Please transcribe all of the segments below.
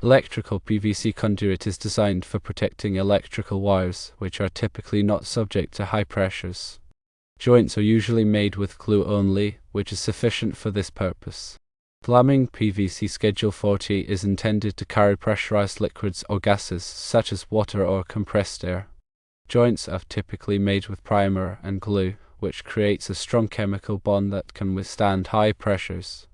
Electrical PVC conduit is designed for protecting electrical wires, which are typically not subject to high pressures. Joints are usually made with glue only, which is sufficient for this purpose. Plumbing PVC Schedule 40 is intended to carry pressurized liquids or gases, such as water or compressed air. Joints are typically made with primer and glue, which creates a strong chemical bond that can withstand high pressures.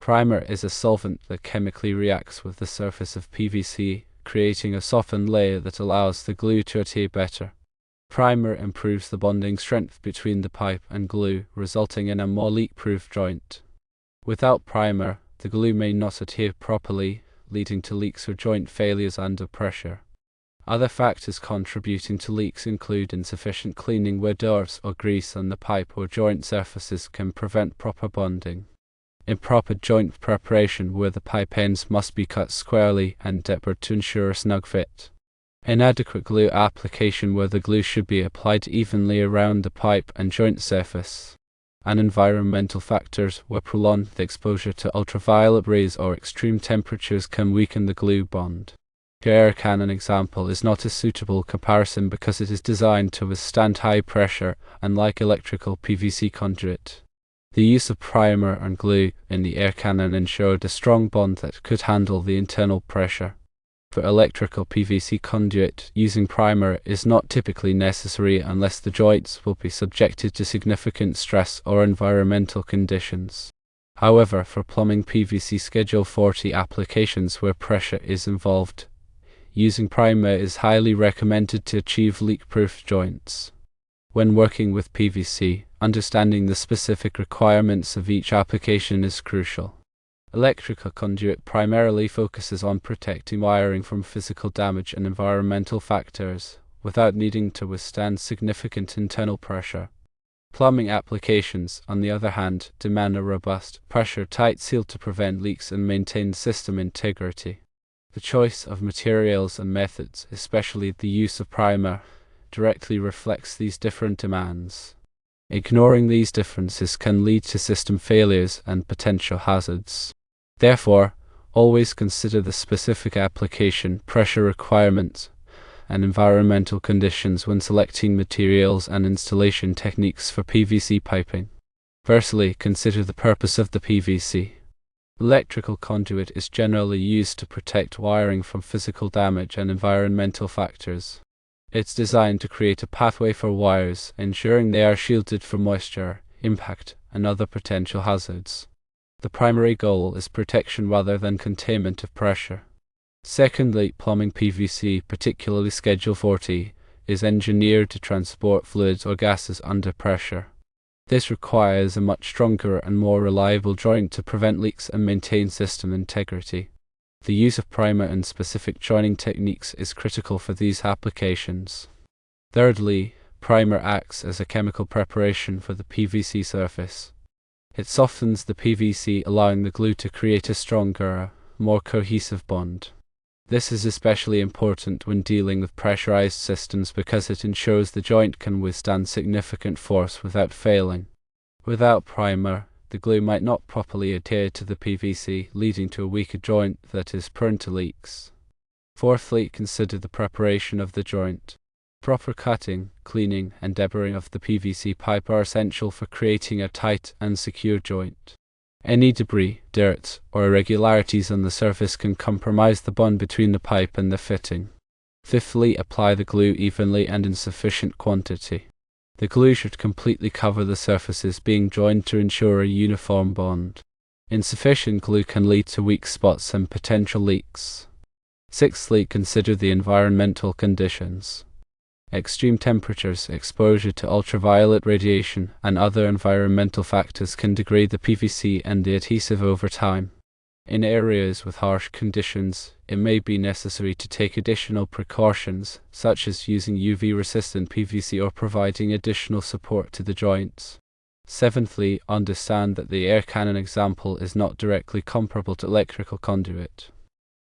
Primer is a solvent that chemically reacts with the surface of PVC, creating a softened layer that allows the glue to adhere better. Primer improves the bonding strength between the pipe and glue, resulting in a more leak-proof joint. Without primer, the glue may not adhere properly, leading to leaks or joint failures under pressure. Other factors contributing to leaks include insufficient cleaning where dirt or grease on the pipe or joint surfaces can prevent proper bonding. Improper joint preparation where the pipe ends must be cut squarely and tapered to ensure a snug fit. Inadequate glue application where the glue should be applied evenly around the pipe and joint surface. And environmental factors where prolonged exposure to ultraviolet rays or extreme temperatures can weaken the glue bond. The air cannon example is not a suitable comparison because it is designed to withstand high pressure, unlike electrical PVC conduit. The use of primer and glue in the air cannon ensured a strong bond that could handle the internal pressure. For electrical PVC conduit, using primer is not typically necessary unless the joints will be subjected to significant stress or environmental conditions. However, for plumbing PVC Schedule 40 applications where pressure is involved, using primer is highly recommended to achieve leak-proof joints. When working with PVC, understanding the specific requirements of each application is crucial. Electrical conduit primarily focuses on protecting wiring from physical damage and environmental factors, without needing to withstand significant internal pressure. Plumbing applications, on the other hand, demand a robust, pressure-tight seal to prevent leaks and maintain system integrity. The choice of materials and methods, especially the use of primer, directly reflects these different demands. Ignoring these differences can lead to system failures and potential hazards. Therefore, always consider the specific application, pressure requirements, and environmental conditions when selecting materials and installation techniques for PVC piping. Firstly, consider the purpose of the PVC. Electrical conduit is generally used to protect wiring from physical damage and environmental factors. It's designed to create a pathway for wires, ensuring they are shielded from moisture, impact, and other potential hazards. The primary goal is protection rather than containment of pressure. Secondly, plumbing PVC, particularly Schedule 40, is engineered to transport fluids or gases under pressure. This requires a much stronger and more reliable joint to prevent leaks and maintain system integrity. The use of primer and specific joining techniques is critical for these applications. Thirdly, primer acts as a chemical preparation for the PVC surface. It softens the PVC, allowing the glue to create a stronger, more cohesive bond. This is especially important when dealing with pressurized systems because it ensures the joint can withstand significant force without failing. Without primer, the glue might not properly adhere to the PVC, leading to a weaker joint that is prone to leaks. Fourthly, consider the preparation of the joint. Proper cutting, cleaning, and deburring of the PVC pipe are essential for creating a tight and secure joint. Any debris, dirt, or irregularities on the surface can compromise the bond between the pipe and the fitting. Fifthly, apply the glue evenly and in sufficient quantity. The glue should completely cover the surfaces being joined to ensure a uniform bond. Insufficient glue can lead to weak spots and potential leaks. Sixthly, consider the environmental conditions. Extreme temperatures, exposure to ultraviolet radiation, and other environmental factors can degrade the PVC and the adhesive over time. In areas with harsh conditions, it may be necessary to take additional precautions, such as using UV-resistant PVC or providing additional support to the joints. Seventhly, understand that the air cannon example is not directly comparable to electrical conduit.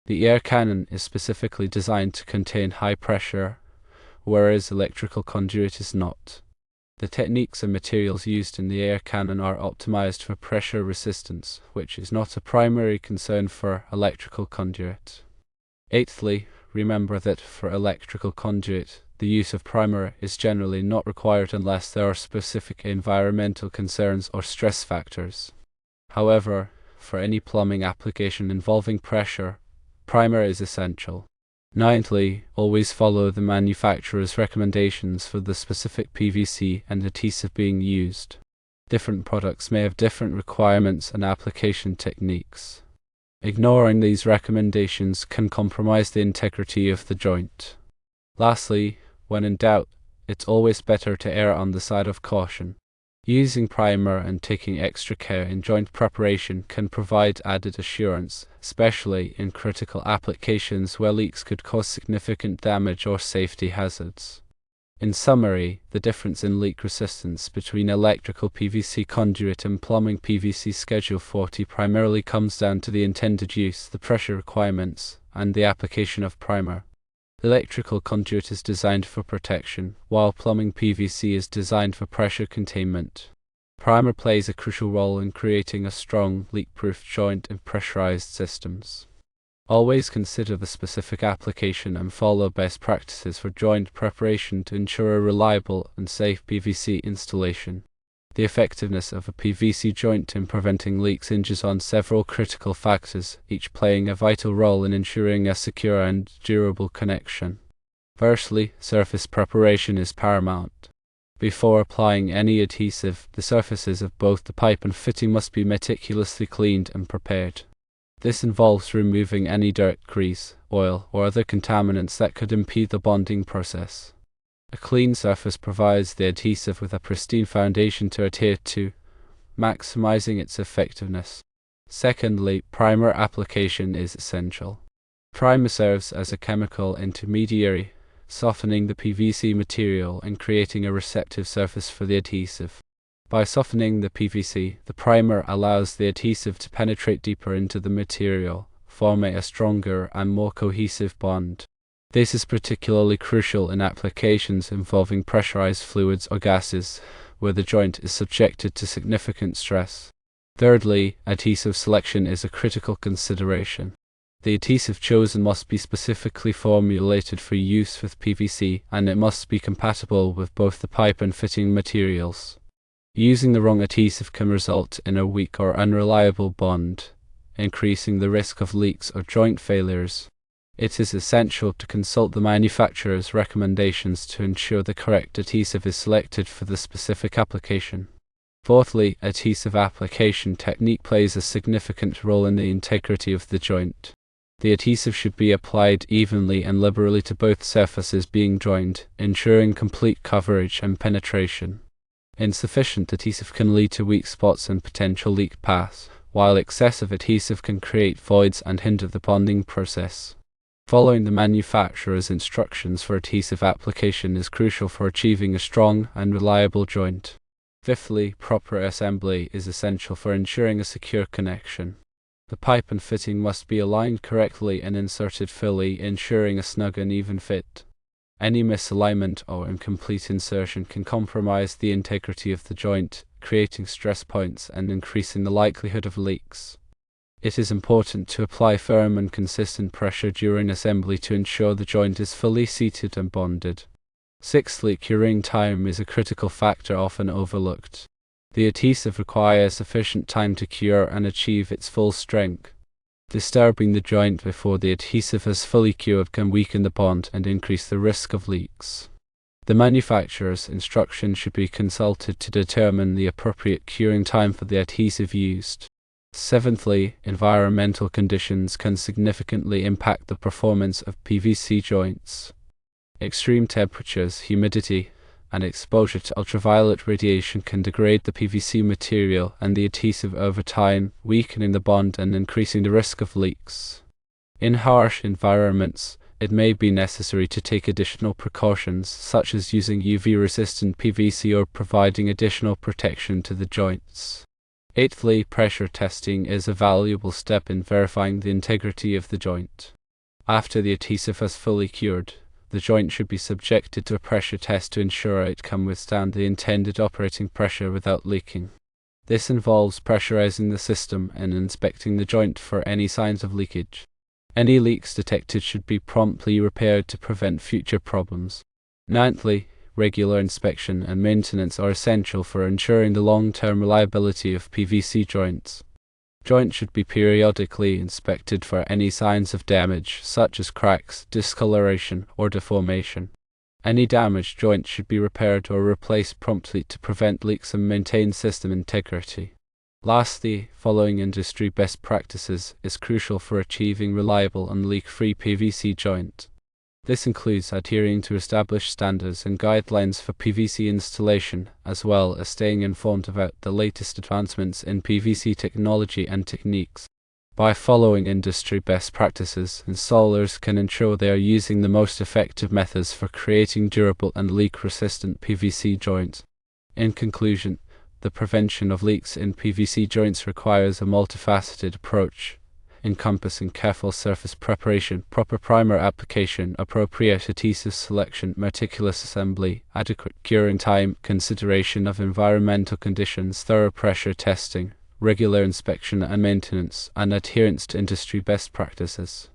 The air cannon is specifically designed to contain high pressure, whereas electrical conduit is not. The techniques and materials used in the air cannon are optimized for pressure resistance, which is not a primary concern for electrical conduit. Eighthly, remember that for electrical conduit, the use of primer is generally not required unless there are specific environmental concerns or stress factors. However, for any plumbing application involving pressure, primer is essential. Ninthly, always follow the manufacturer's recommendations for the specific PVC and adhesive being used. Different products may have different requirements and application techniques. Ignoring these recommendations can compromise the integrity of the joint. Lastly, when in doubt, it's always better to err on the side of caution. Using primer and taking extra care in joint preparation can provide added assurance, especially in critical applications where leaks could cause significant damage or safety hazards. In summary, the difference in leak resistance between electrical PVC conduit and plumbing PVC Schedule 40 primarily comes down to the intended use, the pressure requirements, and the application of primer. Electrical conduit is designed for protection, while plumbing PVC is designed for pressure containment. Primer plays a crucial role in creating a strong, leak-proof joint in pressurized systems. Always consider the specific application and follow best practices for joint preparation to ensure a reliable and safe PVC installation. The effectiveness of a PVC joint in preventing leaks hinges on several critical factors, each playing a vital role in ensuring a secure and durable connection. Firstly, surface preparation is paramount. Before applying any adhesive, the surfaces of both the pipe and fitting must be meticulously cleaned and prepared. This involves removing any dirt, grease, oil, or other contaminants that could impede the bonding process. A clean surface provides the adhesive with a pristine foundation to adhere to, maximizing its effectiveness. Secondly, primer application is essential. Primer serves as a chemical intermediary, softening the PVC material and creating a receptive surface for the adhesive. By softening the PVC, the primer allows the adhesive to penetrate deeper into the material, forming a stronger and more cohesive bond. This is particularly crucial in applications involving pressurized fluids or gases, where the joint is subjected to significant stress. Thirdly, adhesive selection is a critical consideration. The adhesive chosen must be specifically formulated for use with PVC, and it must be compatible with both the pipe and fitting materials. Using the wrong adhesive can result in a weak or unreliable bond, increasing the risk of leaks or joint failures. It is essential to consult the manufacturer's recommendations to ensure the correct adhesive is selected for the specific application. Fourthly, adhesive application technique plays a significant role in the integrity of the joint. The adhesive should be applied evenly and liberally to both surfaces being joined, ensuring complete coverage and penetration. Insufficient adhesive can lead to weak spots and potential leak paths, while excessive adhesive can create voids and hinder the bonding process. Following the manufacturer's instructions for adhesive application is crucial for achieving a strong and reliable joint. Fifthly, proper assembly is essential for ensuring a secure connection. The pipe and fitting must be aligned correctly and inserted fully, ensuring a snug and even fit. Any misalignment or incomplete insertion can compromise the integrity of the joint, creating stress points and increasing the likelihood of leaks. It is important to apply firm and consistent pressure during assembly to ensure the joint is fully seated and bonded. Sixthly, curing time is a critical factor often overlooked. The adhesive requires sufficient time to cure and achieve its full strength. Disturbing the joint before the adhesive has fully cured can weaken the bond and increase the risk of leaks. The manufacturer's instructions should be consulted to determine the appropriate curing time for the adhesive used. Seventhly, environmental conditions can significantly impact the performance of PVC joints. Extreme temperatures, humidity, and exposure to ultraviolet radiation can degrade the PVC material and the adhesive over time, weakening the bond and increasing the risk of leaks. In harsh environments, it may be necessary to take additional precautions, such as using UV-resistant PVC or providing additional protection to the joints. Eighthly, pressure testing is a valuable step in verifying the integrity of the joint. After the adhesive has fully cured, the joint should be subjected to a pressure test to ensure it can withstand the intended operating pressure without leaking. This involves pressurizing the system and inspecting the joint for any signs of leakage. Any leaks detected should be promptly repaired to prevent future problems. Ninthly, regular inspection and maintenance are essential for ensuring the long-term reliability of PVC joints. Joints should be periodically inspected for any signs of damage, such as cracks, discoloration, or deformation. Any damaged joint should be repaired or replaced promptly to prevent leaks and maintain system integrity. Lastly, following industry best practices is crucial for achieving reliable and leak-free PVC joint. This includes adhering to established standards and guidelines for PVC installation, as well as staying informed about the latest advancements in PVC technology and techniques. By following industry best practices, installers can ensure they are using the most effective methods for creating durable and leak-resistant PVC joints. In conclusion, the prevention of leaks in PVC joints requires a multifaceted approach, encompassing careful surface preparation, proper primer application, appropriate adhesive selection, meticulous assembly, adequate curing time, consideration of environmental conditions, thorough pressure testing, regular inspection and maintenance, and adherence to industry best practices.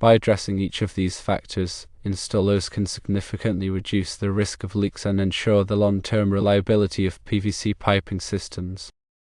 By addressing each of these factors, installers can significantly reduce the risk of leaks and ensure the long-term reliability of PVC piping systems.